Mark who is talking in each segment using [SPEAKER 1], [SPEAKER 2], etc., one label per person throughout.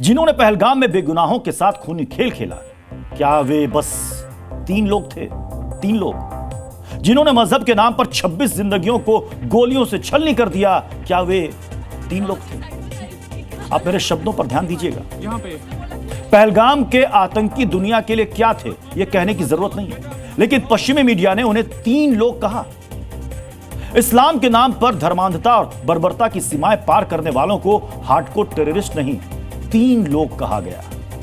[SPEAKER 1] जिन्होंने पहलगाम में बेगुनाहों के साथ खूनी खेल खेला, क्या वे बस 3 लोग थे? 3 लोग जिन्होंने मजहब के नाम पर 26 जिंदगियों को गोलियों से छलनी कर दिया, क्या वे 3 लोग थे? आप मेरे शब्दों पर ध्यान दीजिएगा। यहां पे पहलगाम के आतंकी दुनिया के लिए क्या थे, यह कहने की जरूरत नहीं है, लेकिन पश्चिमी मीडिया ने उन्हें 3 लोग कहा। इस्लाम के नाम पर धर्मांधता और बर्बरता की सीमाएं पार करने वालों को हार्डकोर टेररिस्ट नहीं, 3 लोग कहा गया।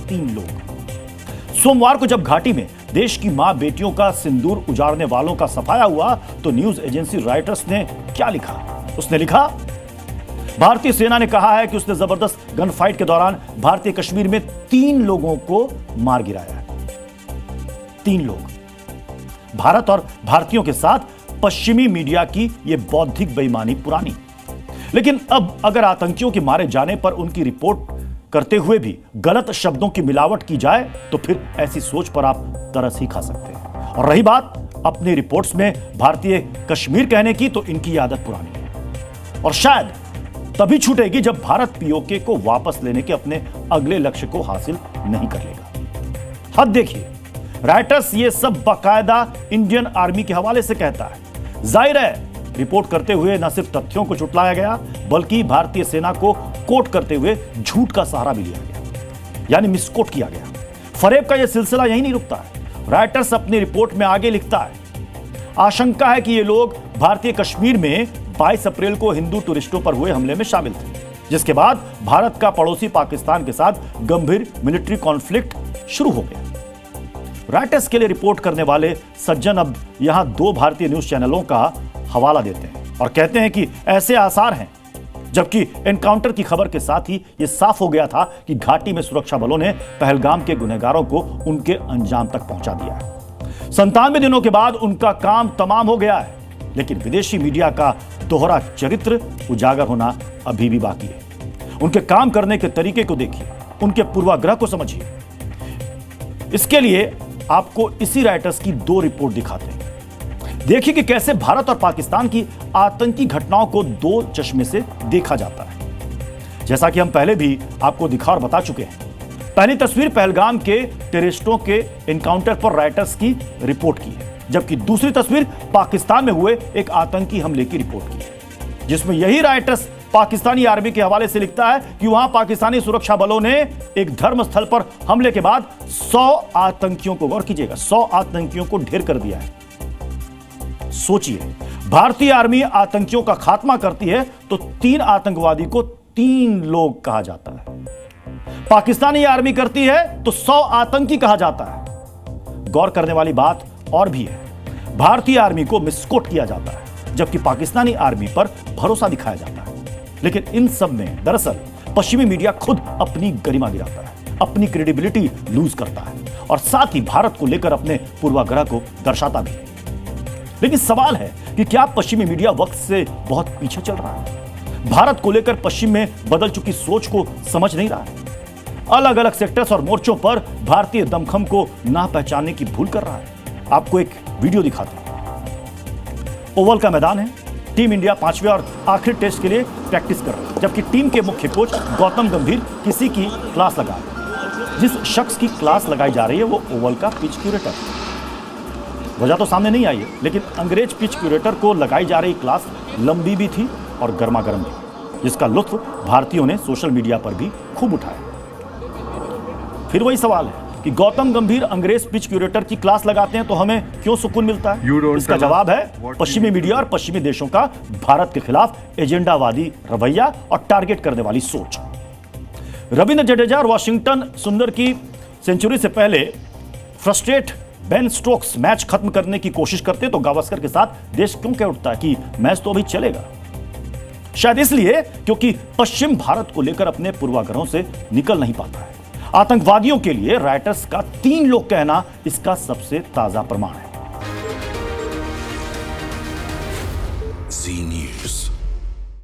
[SPEAKER 1] 3 लोग। सोमवार को जब घाटी में देश की मां बेटियों का सिंदूर उजाड़ने वालों का सफाया हुआ, तो न्यूज एजेंसी रॉयटर्स ने क्या लिखा? उसने लिखा, भारतीय सेना ने कहा है कि उसने जबरदस्त गन फाइट के दौरान भारतीय कश्मीर में 3 लोगों को मार गिराया है। 3 लोग। भारत और भारतीयों के साथ पश्चिमी मीडिया की यह बौद्धिक बेईमानी पुरानी। लेकिन अब अगर आतंकियों के मारे जाने पर उनकी रिपोर्ट करते हुए भी गलत शब्दों की मिलावट की जाए, तो फिर ऐसी सोच पर आप तरस ही खा सकते हैं। और रही बात अपनी रिपोर्ट्स में भारतीय कश्मीर कहने की, तो इनकी आदत पुरानी है और शायद तभी छूटेगी जब भारत पीओके को वापस लेने के अपने अगले लक्ष्य को हासिल नहीं कर लेगा। हद देखिए, रॉयटर्स ये सब बाकायदा इंडियन आर्मी के हवाले से कहता है। जाहिर है, रिपोर्ट करते हुए न सिर्फ तथ्यों को झुटलाया गया, बल्कि भारतीय सेना को कोट करते हुए झूठ का सहारा भी लिया गया, यानी मिसकोट किया गया। फरेब का यह सिलसिला यही नहीं रुकता है। रॉयटर्स अपनी रिपोर्ट में आगे लिखता है, आशंका है कि ये लोग भारतीय कश्मीर में 22 अप्रैल को हिंदू टूरिस्टों पर हुए हमले में शामिल थे, जिसके बाद भारत का पड़ोसी पाकिस्तान के साथ गंभीर मिलिट्री कॉन्फ्लिक्ट शुरू हो गया। रॉयटर्स के लिए रिपोर्ट करने वाले सज्जन अब यहां 2 भारतीय न्यूज चैनलों का हवाला देते हैं और कहते हैं कि ऐसे आसार हैं, जबकि एनकाउंटर की खबर के साथ ही यह साफ हो गया था कि घाटी में सुरक्षा बलों ने पहलगाम के गुनहगारों को उनके अंजाम तक पहुंचा दिया है। 97 दिनों के बाद उनका काम तमाम हो गया है, लेकिन विदेशी मीडिया का दोहरा चरित्र उजागर होना अभी भी बाकी है। उनके काम करने के तरीके को देखिए, उनके पूर्वाग्रह को समझिए। इसके लिए आपको इसी राइटर्स की 2 रिपोर्ट दिखाते हैं। देखिए कि कैसे भारत और पाकिस्तान की आतंकी घटनाओं को 2 चश्मे से देखा जाता है। जैसा कि हम पहले भी आपको दिखा और बता चुके हैं। पहली तस्वीर पहलगाम के टेररिस्टों के एनकाउंटर पर राइटर्स की रिपोर्ट की है, जबकि दूसरी तस्वीर पाकिस्तान में हुए एक आतंकी हमले की रिपोर्ट की है, जिसमें यही राइटर्स पाकिस्तानी आर्मी के हवाले से लिखता है कि वहां पाकिस्तानी सुरक्षा बलों ने एक धर्मस्थल पर हमले के बाद 100 आतंकियों को, गौर कीजिएगा, 100 आतंकियों को ढेर कर दिया है। सोचिए, भारतीय आर्मी आतंकियों का खात्मा करती है तो 3 आतंकवादी को 3 लोग कहा जाता है। पाकिस्तानी आर्मी करती है तो 100 आतंकी कहा जाता है। गौर करने वाली बात और भी है, भारतीय आर्मी को मिसकोट किया जाता है, जबकि पाकिस्तानी आर्मी पर भरोसा दिखाया जाता है। लेकिन इन सब में दरअसल पश्चिमी मीडिया खुद अपनी गरिमा गिराता है, अपनी क्रेडिबिलिटी लूज करता है और साथ ही भारत को लेकर अपने पूर्वाग्रह को दर्शाता भी है। लेकिन सवाल है कि क्या पश्चिमी मीडिया वक्त से बहुत पीछे चल रहा है? भारत को लेकर पश्चिम में बदल चुकी सोच को समझ नहीं रहा है? अलग अलग सेक्टर्स और मोर्चों पर भारतीय दमखम को ना पहचानने की भूल कर रहा है? आपको एक वीडियो दिखाते हैं। ओवल का मैदान है, टीम इंडिया 5वें और आखिरी टेस्ट के लिए प्रैक्टिस कर रही है, जबकि टीम के मुख्य कोच गौतम गंभीर किसी की क्लास लगा रहे हैं। जिस शख्स की क्लास लगाई जा रही है वो ओवल का पिच क्यूरेटर है। वजह तो सामने नहीं आई है, लेकिन अंग्रेज पिच क्यूरेटर को लगाई जा रही क्लास लंबी भी थी और गर्मा गर्म भी, जिसका लुत्फ भारतीयों ने सोशल मीडिया पर भी खूब उठाया। फिर वही सवाल है कि गौतम गंभीर अंग्रेज पिच क्यूरेटर की क्लास लगाते हैं तो हमें क्यों सुकून मिलता है? इसका जवाब है पश्चिमी मीडिया और पश्चिमी देशों का भारत के खिलाफ एजेंडावादी रवैया और टारगेट करने वाली सोच। रविंद्र जडेजा और वाशिंगटन सुंदर की सेंचुरी से पहले फ्रस्ट्रेट बेन स्टोक्स मैच खत्म करने की कोशिश करते तो गावस्कर के साथ देश क्यों कह उठता है कि मैच तो अभी चलेगा? शायद इसलिए क्योंकि पश्चिम भारत को लेकर अपने पूर्वाग्रहों से निकल नहीं पाता है। आतंकवादियों के लिए राइटर्स का 3 लोग कहना इसका सबसे ताजा प्रमाण है।